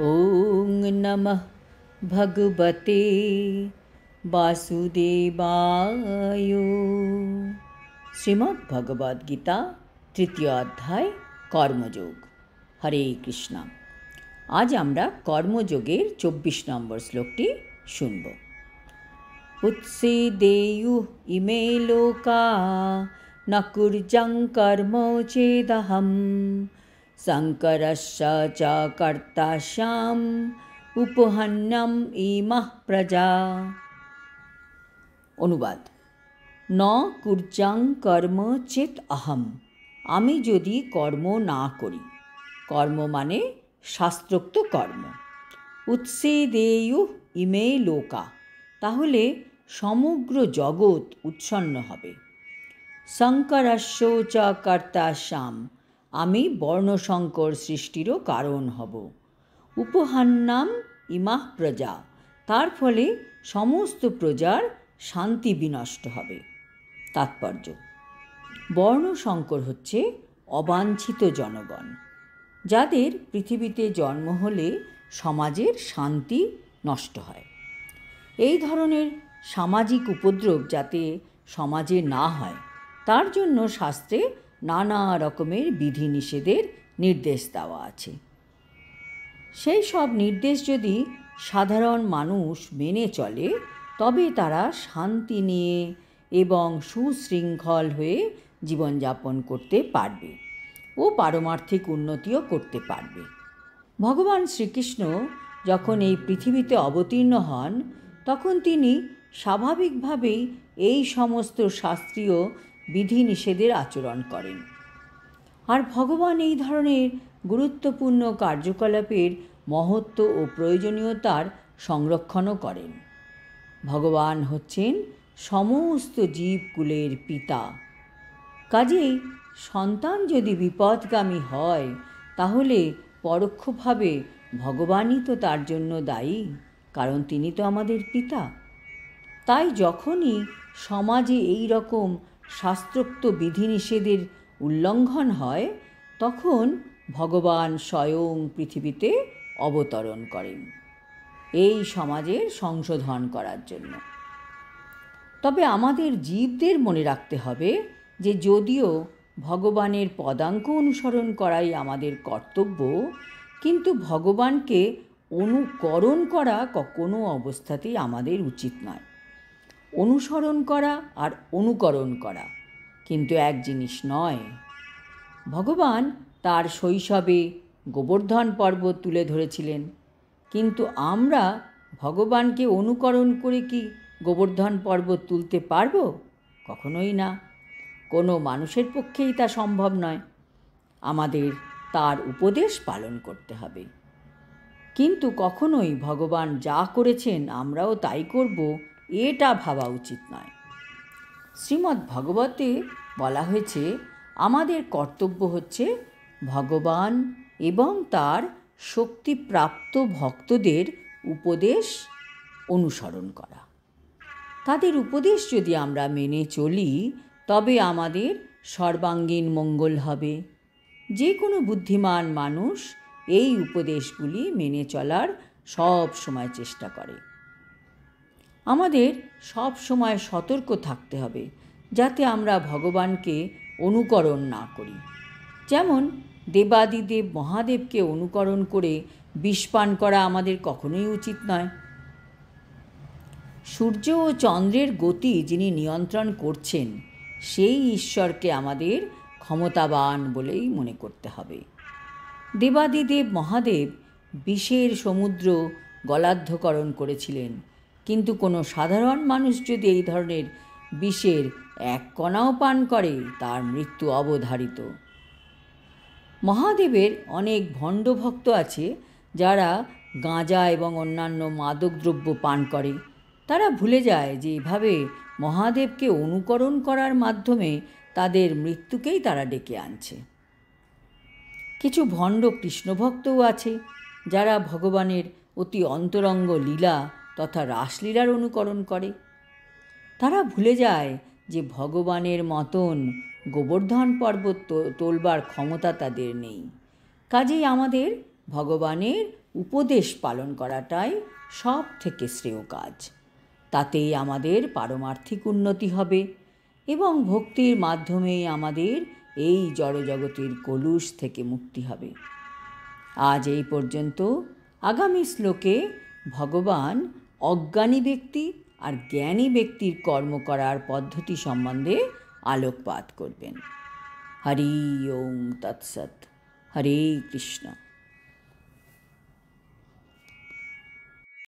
ওং নমঃ ভগবতে বাসুদেবায়। শ্রীমদ্ ভগবদ গীতা তৃতীয় অধ্যায় কর্মযোগ। হরে কৃষ্ণ। আজ আমরা কর্মযোগের 24 নম্বর শ্লোকটি শুনব। উৎসেদেয়ুঃ ইমে লোকা ন কুর্যং কর্ম চেদহম শঙ্করস্য চ কর্তাস্যাম উপহন্যম ইমঃ প্রজা। অনুবাদ: ন কুর্যাং কর্ম চেত অহম, আমি যদি কর্ম না করি, কর্ম মানে শাস্ত্রোক্ত কর্ম। উৎসেদেয়ুঃ ইমে লোকা, তাহলে সমগ্র জগৎ উৎসন্ন হবে। শঙ্করস্য চ কর্তাস্যাম, আমি বর্ণশঙ্কর সৃষ্টিরও কারণ হব। উপহান্নাম ইমাঃ প্রজা, তার ফলে সমস্ত প্রজার শান্তি বিনষ্ট হবে। তাৎপর্য: বর্ণশঙ্কর হচ্ছে অবাঞ্ছিত জনগণ, যাদের পৃথিবীতে জন্ম হলে সমাজের শান্তি নষ্ট হয়। এই ধরনের সামাজিক উপদ্রব যাতে সমাজে না হয়, তার জন্য শাস্ত্রে নানা রকমের বিধিনিষেধের নির্দেশ দেওয়া আছে। সেই সব নির্দেশ যদি সাধারণ মানুষ মেনে চলে, তবে তারা শান্তি নিয়ে এবং সুশৃঙ্খল হয়ে জীবনযাপন করতে পারবে ও পারমার্থিক উন্নতিও করতে পারবে। ভগবান শ্রীকৃষ্ণ যখন এই পৃথিবীতে অবতীর্ণ হন, তখন তিনি স্বাভাবিকভাবেই এই সমস্ত শাস্ত্রীয় বিধিনিষেধের আচরণ করেন। আর ভগবান এই ধরনের গুরুত্বপূর্ণ কার্যকলাপের মহত্ব ও প্রয়োজনীয়তার সংরক্ষণও করেন। ভগবান হচ্ছেন সমস্ত জীবকুলের পিতা। কাজেই সন্তান যদি বিপদগামী হয়, তাহলে পরোক্ষভাবে ভগবানই তো তার জন্য দায়ী, কারণ তিনি তো আমাদের পিতা। তাই যখনই সমাজে এই রকম শাস্ত্রোক্ত বিধিনিষেধের উল্লঙ্ঘন হয়, তখন ভগবান স্বয়ং পৃথিবীতে অবতরণ করেন এই সমাজের সংশোধন করার জন্য। তবে আমাদের জীবদের মনে রাখতে হবে যে যদিও ভগবানের পদাঙ্ক অনুসরণ করাই আমাদের কর্তব্য, কিন্তু ভগবানকে অনুকরণ করা কোনো অবস্থাতেই আমাদের উচিত নয়। অনুসরণ করা আর অনুকরণ করা কিন্তু এক জিনিস নয়। ভগবান তার শৈশবে গোবর্ধন পর্বত তুলে ধরেছিলেন, কিন্তু আমরা ভগবানকে অনুকরণ করে কি গোবর্ধন পর্বত তুলতে পারব? কখনোই না। কোনো মানুষের পক্ষেই তা সম্ভব নয়। আমাদের তার উপদেশ পালন করতে হবে। কিন্তু কখনোই ভগবান যা করেছেন আমরাও তাই করব, এটা ভাবা উচিত নয়। শ্রীমদ্ ভাগবতে বলা হয়েছে, আমাদের কর্তব্য হচ্ছে ভগবান এবং তার শক্তিপ্রাপ্ত ভক্তদের উপদেশ অনুসরণ করা। তাদের উপদেশ যদি আমরা মেনে চলি, তবে আমাদের সর্বাঙ্গীন মঙ্গল হবে। যে কোনো বুদ্ধিমান মানুষ এই উপদেশগুলি মেনে চলার সব সময় চেষ্টা করে। আমাদের সব সময় সতর্ক থাকতে হবে যাতে আমরা ভগবানকে অনুকরণ না করি। যেমন দেবাদিদেব মহাদেবকে অনুকরণ করে বিষ পান করা আমাদের কখনোই উচিত নয়। সূর্য ও চন্দ্রের গতি যিনি নিয়ন্ত্রণ করছেন, সেই ঈশ্বরকে আমাদের ক্ষমতাবান বলেই মনে করতে হবে। দেবাদিদেব মহাদেব বিষের সমুদ্র গলাধ্যকরণ করেছিলেন, কিন্তু কোনো সাধারণ মানুষ যদি এই ধরনের বিষের এক কণাও পান করে, তার মৃত্যু অবধারিত। মহাদেবের অনেক ভণ্ড ভক্ত আছে যারা গাঁজা এবং অন্যান্য মাদকদ্রব্য পান করে। তারা ভুলে যায় যে এভাবে মহাদেবকে অনুকরণ করার মাধ্যমে তাদের মৃত্যুকেই তারা ডেকে আনছে। কিছু ভণ্ড কৃষ্ণভক্তও আছে যারা ভগবানের অতি অন্তরঙ্গ লীলা তথা রাসলীলার অনুকরণ করে। তারা ভুলে যায় যে ভগবানের মতন গোবর্ধন পর্বত তোলবার ক্ষমতা তাদের নেই। কাজেই আমাদের ভগবানের উপদেশ পালন করাটাই সব থেকে শ্রেয় কাজ। তাতেই আমাদের পারমার্থিক উন্নতি হবে এবং ভক্তির মাধ্যমেই আমাদের এই জড়জগতের কলুষ থেকে মুক্তি হবে। আজ এই পর্যন্ত। আগামী শ্লোকে ভগবান অজ্ঞানী ব্যক্তি আর জ্ঞানী ব্যক্তির কর্ম করার পদ্ধতি সম্বন্ধে আলোকপাত করবেন। হরি ওম তৎসৎ। হরে কৃষ্ণ।